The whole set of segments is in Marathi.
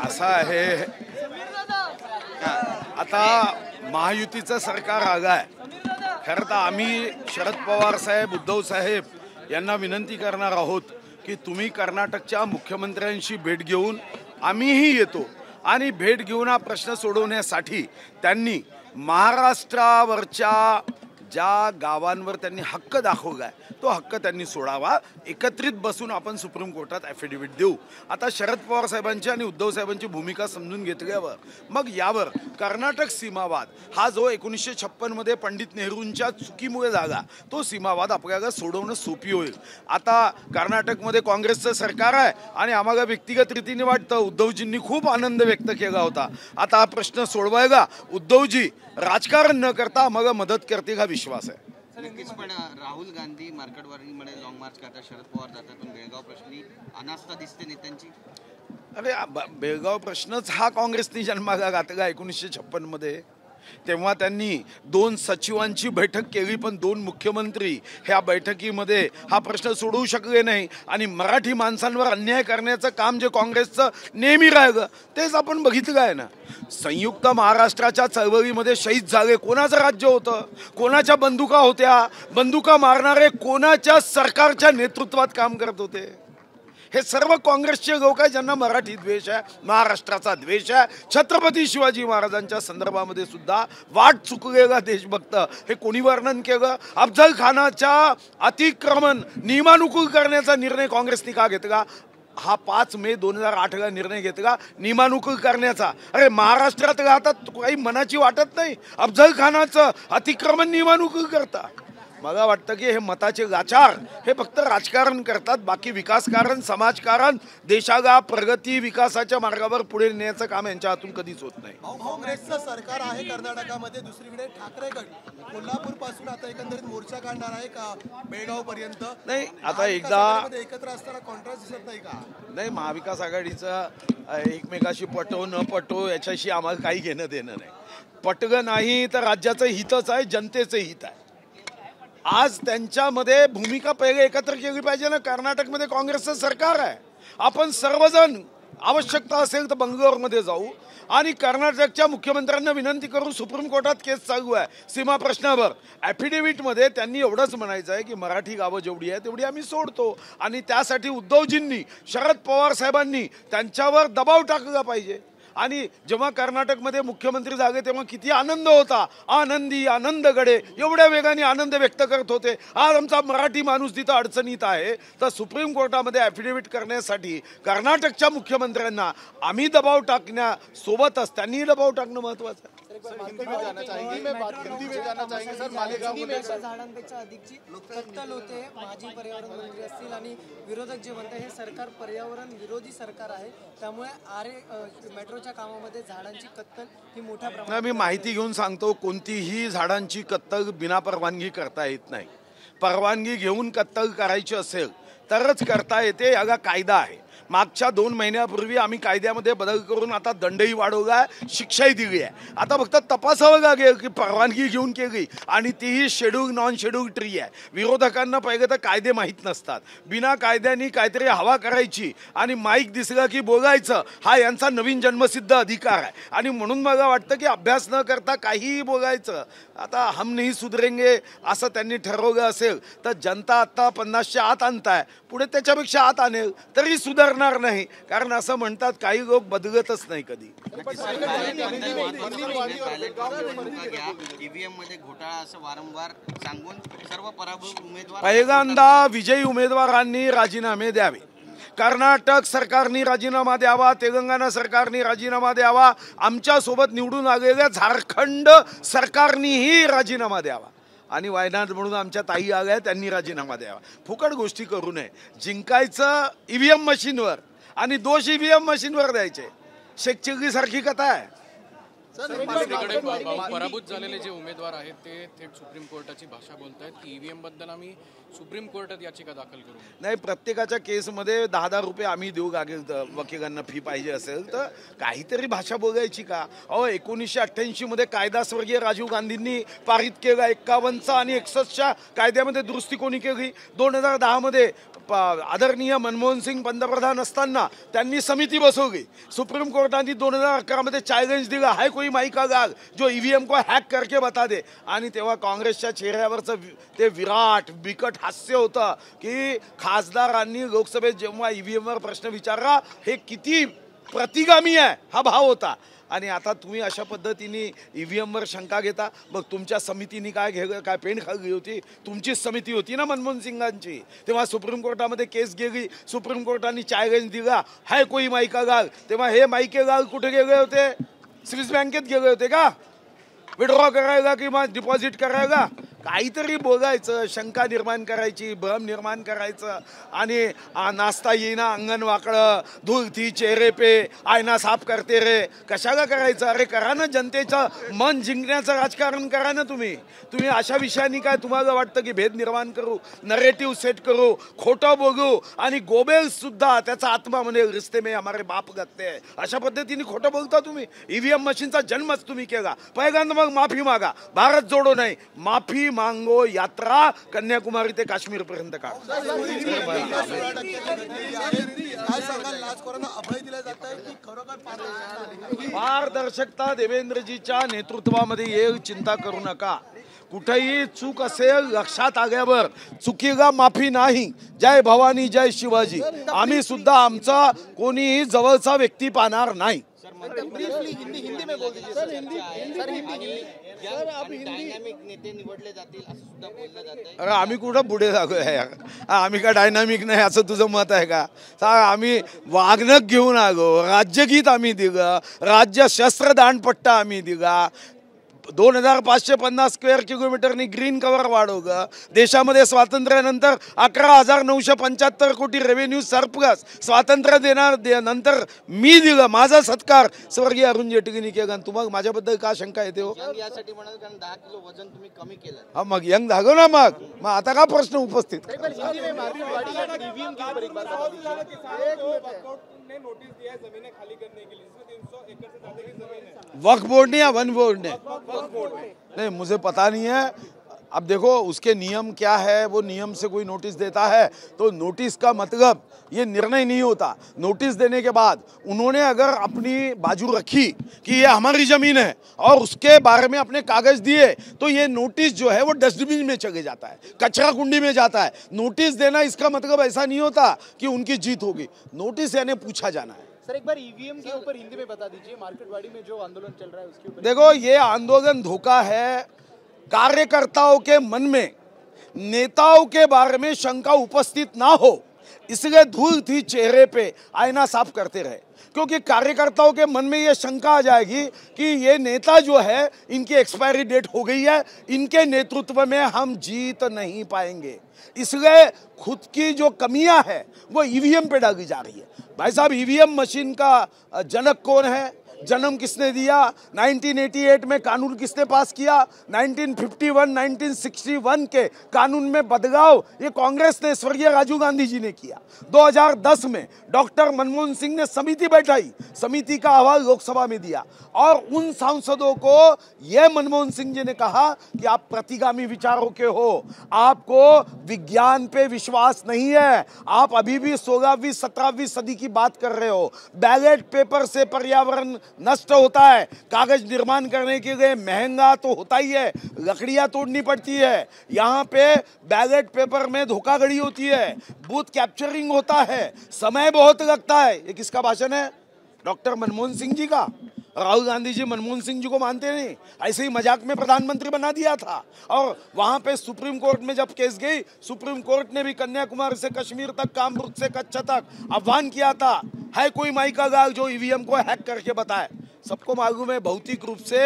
असं आहे, आता महायुतीचं सरकार आलं आहे. खरं तर आम्ही शरद पवार साहेब, उद्धव साहेब यांना विनंती करणार आहोत की तुम्ही कर्नाटकच्या मुख्यमंत्र्यांशी भेट घेऊन आम्हीही येतो आणि भेट घेऊन हा प्रश्न सोडवण्यासाठी त्यांनी महाराष्ट्रावरच्या ज्या गावांवर त्यांनी हक्क दाखवलाय तो हक्क त्यांनी सोडावा. एकत्रित बसून आपण सुप्रीम कोर्टात ॲफिडेव्हिट देऊ. आता शरद पवार साहेबांची आणि उद्धव साहेबांची भूमिका समजून घेतल्यावर मग यावर कर्नाटक सीमावाद हा जो 1956 मध्ये पंडित नेहरूंच्या चुकीमुळे झाला तो सीमावाद आपल्याला सोडवणं सोपी होईल. आता कर्नाटकमध्ये काँग्रेसचं सरकार आहे आणि आम्हाला व्यक्तिगत रीतीने वाटतं उद्धवजींनी खूप आनंद व्यक्त केला होता. आता हा प्रश्न सोडवायला उद्धवजी राजकारण न करता आम्हाला मदत करतील हा विश्वास आहे. नक्कीच, पण राहुल गांधी मार्केटवरमध्ये लॉंग मार्च करतात, शरद पवार जातात, पण बेळगाव प्रश्नी अनास्था दिसते नेत्यांची. अरे बेळगाव प्रश्नच हा काँग्रेसनी जन्माला घातला 1956 मध्ये. तेव्हा त्यांनी 2 सचिवांची बैठक केली पण 2 मुख्यमंत्री ह्या बैठकीमध्ये हा प्रश्न सोडवू शकले नाही आणि मराठी माणसांवर अन्याय करण्याचं काम जे काँग्रेसचं नेहमी राहिलं तेच आपण बघितलं आहे ना. संयुक्त महाराष्ट्राच्या चळवळीमध्ये शहीद झाले कोणाचं राज्य होतं, कोणाच्या बंदुका होत्या, बंदुका मारणारे कोणाच्या सरकारच्या नेतृत्वात काम करत होते. हे सर्व काँग्रेसचे लोक आहे ज्यांना मराठी द्वेष आहे, महाराष्ट्राचा द्वेष आहे. छत्रपती शिवाजी महाराजांच्या संदर्भामध्ये सुद्धा वाट चुकलेला देशभक्त हे कोणी वर्णन केलं. अफजल खानाच्या अतिक्रमण नियमानुकूल करण्याचा निर्णय काँग्रेसने का घेतला? हा 5 मे 2008ला निर्णय घेतला नियमानुकूल करण्याचा. अरे महाराष्ट्रात राहतात काही मनाची वाटत नाही, अफजल खानाचं अतिक्रमण नियमानुकूल करता. मला वाटतं की हे मताचे लाचार हे फक्त राजकारण करतात, बाकी विकासकारण, समाजकारण, देशाला प्रगती विकासाच्या मार्गावर पुढे नेण्याचं काम यांच्या हातून कधीच होत नाही. काँग्रेसचं सरकार आहे कर्नाटकामध्ये, दुसरीकडे ठाकरे गट कोल्हापूर पासून आता एकंदरीत मोर्चा काढणार आहे का बेळगाव पर्यंत? नाही, आता एकदा एकत्र असताना कॉन्ट्रास्ट दिसत नाही का? नाही, महाविकास आघाडीचं एकमेकाशी पटो न पटो याच्याशी आम्हाला काही घेणं देणं नाही. पटलं नाही तर राज्याचं हितच आहे, जनतेचं हित आहे. आज त्यांच्यामध्ये भूमिका पहिले एकत्र केली पाहिजे ना. कर्नाटकमध्ये काँग्रेसचं सरकार आहे. आपण सर्वजण आवश्यकता असेल तर बंगलोरमध्ये जाऊ आणि कर्नाटकच्या मुख्यमंत्र्यांना विनंती करू. सुप्रीम कोर्टात केस चालू आहे सीमा प्रश्नावर. ॲफिडेव्हिटमध्ये त्यांनी एवढंच म्हणायचं आहे की मराठी गावं जेवढी आहे तेवढी आम्ही सोडतो आणि त्यासाठी उद्धवजींनी, शरद पवार साहेबांनी त्यांच्यावर दबाव टाकला पाहिजे. आणि जेव्हा कर्नाटकमध्ये मुख्यमंत्री झाले तेव्हा किती आनंद होता, आनंदी आनंदगडे एवढ्या वेगाने आनंद व्यक्त करत होते. आज आमचा मराठी माणूस तिथं अडचणीत आहे तर सुप्रीम कोर्टामध्ये ॲफिडेव्हिट करण्यासाठी कर्नाटकच्या मुख्यमंत्र्यांना आम्ही दबाव टाकण्यासोबतच त्यांनीही दबाव टाकणं महत्त्वाचं आहे. झाडांपेक्षा अधिकची कत्तल होते. माजी पर्यावरण मंत्री असतील आणि विरोधक जे म्हणतात हे सरकार पर्यावरण विरोधी सरकार आहे, त्यामुळे मेट्रोच्या कामामध्ये झाडांची कत्तल ही मोठ्या प्रमाणात. मी माहिती घेऊन सांगतो, कोणतीही झाडांची कत्तल बिना परवानगी करता येत नाही. परवानगी घेऊन कत्तल करायची असेल तरच करता येते. याला कायदा आहे. मागच्या 2 महिन्यापूर्वी आम्ही कायद्यामध्ये बदल करून आता दंडही वाढवला, शिक्षाही दिली आहे. आता फक्त तपासावं लागेल की परवानगी घेऊन केली आणि तीही शेड्यूल नॉन शेड्यूल ट्री आहे. विरोधकांना पहिले तर कायदे माहीत नसतात. बिना कायद्यानी काहीतरी हवा करायची आणि माईक दिसला की बोलायचं हा यांचा नवीन जन्मसिद्ध अधिकार आहे. आणि म्हणून मला वाटतं की अभ्यास न करता काहीही बोलायचं. आता हम नहीं सुधरेंगे असं त्यांनी ठरवलं असेल तर जनता आत्ता 50च्या आत आणताय, पुढे त्याच्यापेक्षा आत आणेल तरी सुधारणार नाही. कारण असं म्हणतात काही लोक बदलतच नाही कधी. पहिल्यांदा विजयी उमेदवारांनी राजीनामे द्यावे. कर्नाटक सरकारने राजीनामा द्यावा, तेलंगणा सरकारने राजीनामा द्यावा, आमच्यासोबत निवडून आलेल्या झारखंड सरकारनेही राजीनामा द्यावा आणि वायनाड म्हणून आमच्या ताई आल्या त्यांनी राजीनामा द्यावा. फुकट गोष्टी करू नये. जिंकायचं ईव्हीएम मशीनवर आणि दोष ईव्हीएम मशीनवर द्यायचे. शेखचिल्ली सारखी कथा आहे. पराभूत झालेले जे उमेदवार आहेत ते थेट सुप्रीम कोर्टाची भाषा बोलतायत की ईव्हीएम बद्दल आम्ही सुप्रीम कोर्टात याचिका दाखल करू. नाही, प्रत्येकाच्या केसमध्ये 10,000 रुपये आम्ही देऊ लागेल. वकिलांना फी पाहिजे असेल तर काहीतरी भाषा बोलायची का? 1988 मध्ये कायदा स्वर्गीय राजीव गांधींनी पारित केला. 51चा आणि 61च्या कायद्यामध्ये दुरुस्ती कोणी केली? 2010 मध्ये आदरणीय मनमोहन सिंग पंतप्रधान असताना त्यांनी समिती बसवली. सुप्रीम कोर्टाने 2011 मध्ये चॅलेंज दिला, है कोई माई का गाल जो ईव्हीएम को हॅक करके बता दे. आणि तेव्हा काँग्रेसच्या चेहऱ्यावरचं ते विराट बिकट हास्य होतं की खासदारांनी लोकसभेत जेव्हा ईव्हीएमवर प्रश्न विचारला हे किती प्रतिगामी आहे हा भाव होता. आणि आता तुम्ही अशा पद्धतीने ईव्हीएमवर शंका घेता. मग तुमच्या समितीने काय पेंड खाल्ली होती? तुमचीच समिती होती ना मनमोहन सिंगांची. तेव्हा सुप्रीम कोर्टामध्ये केस गेली, सुप्रीम कोर्टाने चॅलेंज दिला, है कोई माई का गाल. तेव्हा हे माई के गाल कुठे गेले होते? स्विस बँकेत गेले होते का विड्रॉ करायला किंवा डिपॉझिट करायला? काहीतरी बोलायचं, शंका निर्माण करायची, भ्रम निर्माण करायचं. आणि नाश्ता येईना अंगण वाकडं, धूल थी चेहरे पे, आयना साफ करते रे. कशाला करायचं? अरे करा ना, जनतेचं मन जिंकण्याचं राजकारण करा ना. तुम्ही अशा विषयांनी काय तुम्हाला वाटतं की भेद निर्माण करू, नरेटिव्ह सेट करू, खोटं बोलू आणि गोबेल सुद्धा त्याचा आत्मा म्हणे रिश्ते में हमारे बाप गत्ते आहे अशा पद्धतीने खोटं बोलता तुम्ही. ईव्हीएम मशीनचा जन्मच तुम्ही केला. पहिल्यांदा मग माफी मागा, भारत जोडो नाही, माफी मांगो यात्रा कन्याकुमारी ते काश्मीर पर्यंत का. पारदर्शकता देवेंद्रजीच्या नेतृत्वामध्ये येईल, चिंता करू नका. कुठेही चूक असेल लक्षात आल्यावर चुकीला माफी नाही. जय भवानी जय शिवाजी. आम्ही सुद्धा आमचा कोणीही जवळचा व्यक्ती पाहणार नाही. हिंदी में बोल दीजिए सर. डायनामिक नेते निवडले जातील असं सुद्धा बोललं जातंय. अरे आम्ही कुठं पुढे जागो आहे यार? आम्ही का डायनामिक नाही असं तुझं मत आहे का? आम्ही वागणक घेऊन आलो, राज्यगीत आम्ही दिलं, राज्य शस्त्रदानपट्टा आम्ही दिला, 2550 स्क्वेअर किलोमीटरनी ग्रीन कव्हर वाढवलं. देशामध्ये स्वातंत्र्यानंतर 11,975 कोटी रेव्हेन्यू सरप्लस स्वातंत्र्य नंतर मी दिलं. माझा सत्कार स्वर्गीय अरुण जेटलींनी केला. तुम्हाला माझ्याबद्दल का शंका येते हो? यासाठी म्हणाल कारण 10 किलो वजन तुम्ही कमी केलं. हा मग यंग झालो ना. मग आता का प्रश्न उपस्थित? वक्फ बोर्ड ने या वन बोर्ड ने? नहीं, मुझे पता नहीं है. अब देखो उसके नियम क्या है, वो नियम से कोई नोटिस देता है तो नोटिस का मतलब ये निर्णय नहीं होता. नोटिस देने के बाद उन्होंने अगर अपनी बाजू रखी कि ये हमारी जमीन है और उसके बारे में अपने कागज दिए तो ये नोटिस जो है वो डस्टबिन में चले जाता है, कचरा कुंडी में जाता है. नोटिस देना इसका मतलब ऐसा नहीं होता कि उनकी जीत होगी. नोटिस यानी पूछा जाना है. सर एक बार ईवीएम के ऊपर हिंदी में बता दीजिए, मार्केटवाड़ी में जो आंदोलन चल रहा है उसके ऊपर. देखो ये आंदोलन धोखा है. कार्यकर्ताओं के मन में नेताओं के बारे में शंका उपस्थित ना हो इसलिए धूल थी चेहरे पे, आईना साफ करते रहे. क्योंकि कार्यकर्ताओं के मन में ये शंका आ जाएगी कि ये नेता जो है इनकी एक्सपायरी डेट हो गई है, इनके नेतृत्व में हम जीत नहीं पाएंगे. इसलिए खुद की जो कमियां है वो ईवीएम पे डाली जा रही है. भाई साहब, ईवीएम मशीन का जनक कौन है? जन्म किसने दिया? 1988 में कानून किसने पास किया? 1951 1961 के कानून में बदलाव ये कांग्रेस ने, स्वर्गीय राजीव गांधी जी ने किया. 2010 में डॉक्टर मनमोहन सिंह ने समिति बैठाई, समिति का अहवाल लोकसभा में दिया और उन सांसदों को ये मनमोहन सिंह जी ने कहा कि आप प्रतिगामी विचारों के हो, आपको विज्ञान पे विश्वास नहीं है, आप अभी भी 16वीं 17वीं सदी की बात कर रहे हो. बैलेट पेपर से पर्यावरण नष्ट होता है, कागज निर्माण करने के लिए महंगा तो होता ही है, लकड़ियां तोड़नी पड़ती है. यहाँ पे बैलेट पेपर में धोखाधड़ी होती है, बूथ कैप्चरिंग होता है, समय बहुत लगता है. ये किसका भाषण है? डॉक्टर मनमोहन सिंह जी का. राहुल गांधी जी मनमोहन सिंह जी को मानते नहीं, ऐसे ही मजाक में प्रधानमंत्री बना दिया था. और वहां पे सुप्रीम कोर्ट में जब केस गई, सुप्रीम कोर्ट ने भी कन्याकुमारी से कश्मीर तक, कामरूप से कच्छ तक आह्वान किया था, है कोई माई का गाल जो ईवीएम को हैक करके बताए. सबको मालूम है भौतिक रूप से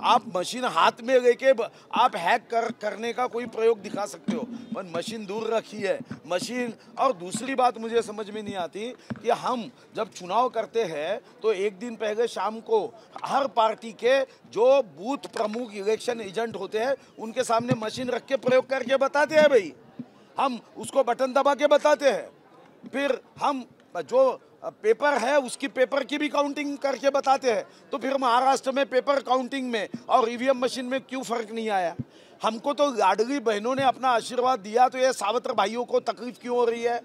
आप मशीन हाथ में लेके आप हैक करने का कोई प्रयोग दिखा सकते हो, पर मशीन दूर रखी है मशीन. और दूसरी बात मुझे समझ में नहीं आती कि हम जब चुनाव करते हैं तो एक दिन पहले शाम को हर पार्टी के जो बूथ प्रमुख इलेक्शन एजेंट होते हैं उनके सामने मशीन रख के प्रयोग करके बताते हैं. भाई हम उसको बटन दबा के बताते हैं, फिर हम जो पेपर है उसकी पेपर की भी काउंटिंग करके बताते हैं. तो फिर महाराष्ट्र में पेपर काउंटिंग में और ईवीएम मशीन में क्यों फर्क नहीं आया? हमको तो लाडली बहनों ने अपना आशीर्वाद दिया, तो ये सावत्र भाइयों को तकलीफ क्यों हो रही है?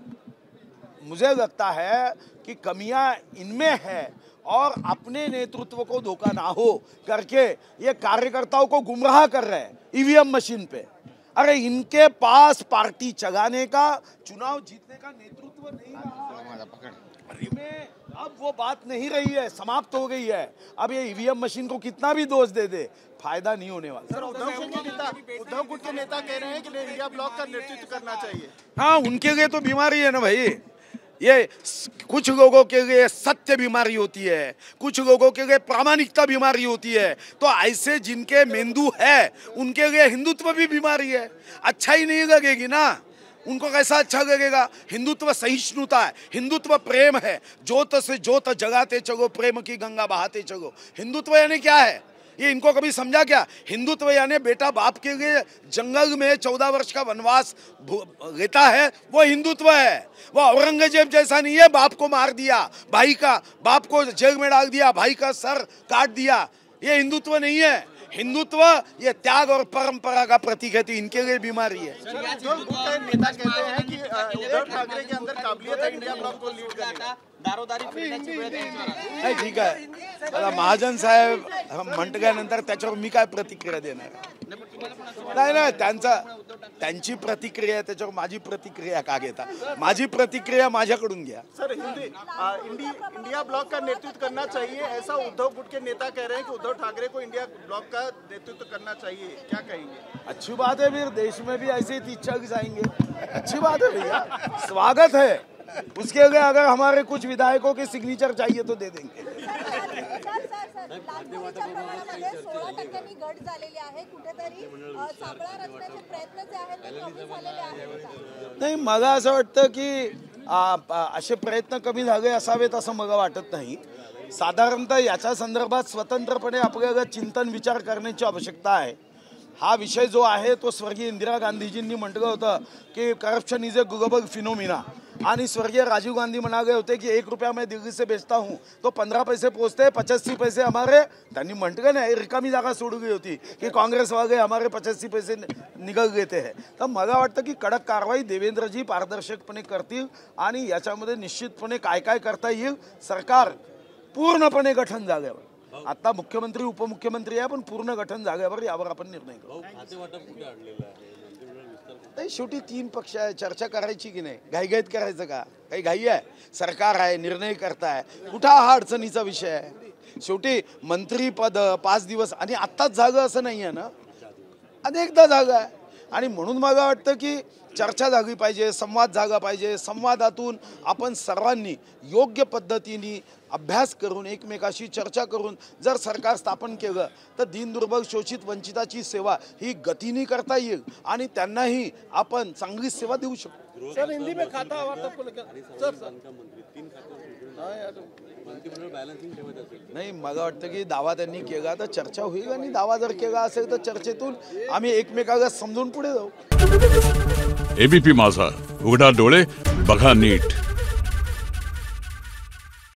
मुझे लगता है कि कमियां इनमें है और अपने नेतृत्व को धोखा ना हो करके ये कार्यकर्ताओं को गुमराह कर रहे हैं ईवीएम मशीन पे। अरे इनके पास पार्टी चलाने का, चुनाव जीतने का नेतृत्व नहीं रहा। में अब वो बात नहीं रही है, समाप्त हो गई है। अब ये ईवीएम मशीन को कितना भी दोष दे दे, फायदा नहीं होने वाला। सर, उद्धव गुट के नेता कह रहे हैं कि इंडिया ब्लॉक का नेतृत्व करना चाहिए। हाँ, उनके लिए तो बीमारी है ना भाई। ये कुछ लोगों के लिए सत्य बीमारी होती है, कुछ लोगों के लिए प्रामाणिकता बीमारी होती है। तो ऐसे जिनके मेंदू है उनके लिए हिंदुत्व भी बीमारी है। अच्छा ही नहीं लगेगी ना, उनको कैसा अच्छा लगेगा। हिंदुत्व सहिष्णुता है, हिंदुत्व प्रेम है। जोत से जोत जगाते चलो, प्रेम की गंगा बहाते चलो। हिंदुत्व यानी क्या है, ये इनको कभी समझा क्या? हिंदुत्व यानी बेटा बाप के लिए जंगल में 14 वर्ष का वनवास लेता है, वो हिंदुत्व है। वो औरंगजेब जैसा नहीं है, बाप को मार दिया, भाई का बाप को जेल में डाल दिया, भाई का सर काट दिया। ये हिंदुत्व नहीं है। हिंदुत्व ये त्याग और परंपरा का प्रतीक है। तो इनके लिए बीमारी है। नेता कहते हैं कि उद्धव ठाकरे के अंदर काबिलियत है इंडिया ब्लॉक को लीड करने का। दारोदारी फिरण्याची वेळ त्यांच्यावर. नाही ठीक आहे, आता महाजन साहेब म्हटल्यानंतर त्याच्यावर मी काय प्रतिक्रिया देणार? नाही, त्यांची प्रतिक्रिया, त्याच्यावर माझी प्रतिक्रिया का घेता? माझी प्रतिक्रिया माझ्याकडून घ्या। सर, इंडिया ब्लॉक का नेतृत्व करना चाहिए, ऐसा उद्धव गुट के नेता कह रहे हैं कि उद्धव ठाकरे को इंडिया ब्लॉक का नेतृत्व करना चाहिए, क्या कहेंगे? अच्छी बात है, फिर देश में भी ऐसे ही इच्छा जाएंगे। अच्छी बात है भैया, स्वागत है। उसके लिए अगर हमारे कुछ विधायकों के सिग्नेचर चाहिए तो दे देंगे। नाही, मला असं वाटतं की असे प्रयत्न कमी झाले असावेत असं मला वाटत नाही। साधारणतः याच्या संदर्भात स्वतंत्रपणे आपल्याला चिंतन विचार करण्याची आवश्यकता आहे। हा विषय जो आहे तो स्वर्गीय इंदिरा गांधीजींनी म्हटलं होतं की corruption is a global phenomena, आणि स्वर्गीय राजीव गांधी म्हणाले होते की 1 रुपया मैं दिल्ली से बेचता हूँ तो 15 पैसे पोचते, 85 पैसे हमारे। त्यांनी म्हटलं नाही, रिकामी जागा सोडली होती की काँग्रेस वाले हमारे 85 पैसे निघल घेते हैं। तर मला वाटतं की कडक कारवाई देवेंद्रजी पारदर्शकपणे करतील आणि याच्यामध्ये निश्चितपणे काय काय करता येईल। सरकार पूर्णपणे गठन झाल्यावर, आता मुख्यमंत्री उपमुख्यमंत्री आहे पण पूर्ण गठन झाल्यावर यावर आपण निर्णय करू। शेवटी 3 पक्ष आहे, चर्चा करायची की नाही? घाईघाईत करायचं का? काही घाई आहे? सरकार आहे, निर्णय करताय, कुठं हा अडचणीचा विषय आहे? शेवटी मंत्रीपद 5 दिवस आणि आत्ताच झालं असं नाही आहे ना, अनेकदा झालं आहे। आणि म्हणून मला वाटतं की चर्चा झाली पाहिजे, संवाद झाला पाहिजे। संवादातून आपण सर्वांनी योग्य पद्धतीने अभ्यास करून, एकमेकाशी चर्चा करून जर सरकार स्थापन केलं तर दीनदुर्बल शोषित वंचिताची सेवा ही गतीने करता येईल आणि त्यांनाही आपण चांगली सेवा देऊ शकतो। सर, हिंदी में खाता हुआ सबको नाही, मला वाटतं की दावा त्यांनी केला तर चर्चा होईल आणि दावा जर केला असेल तर चर्चेतून आम्ही एकमेकाला समजून पुढे जाऊ। एबीपी माझा, उघडा डोळे बघा नीट।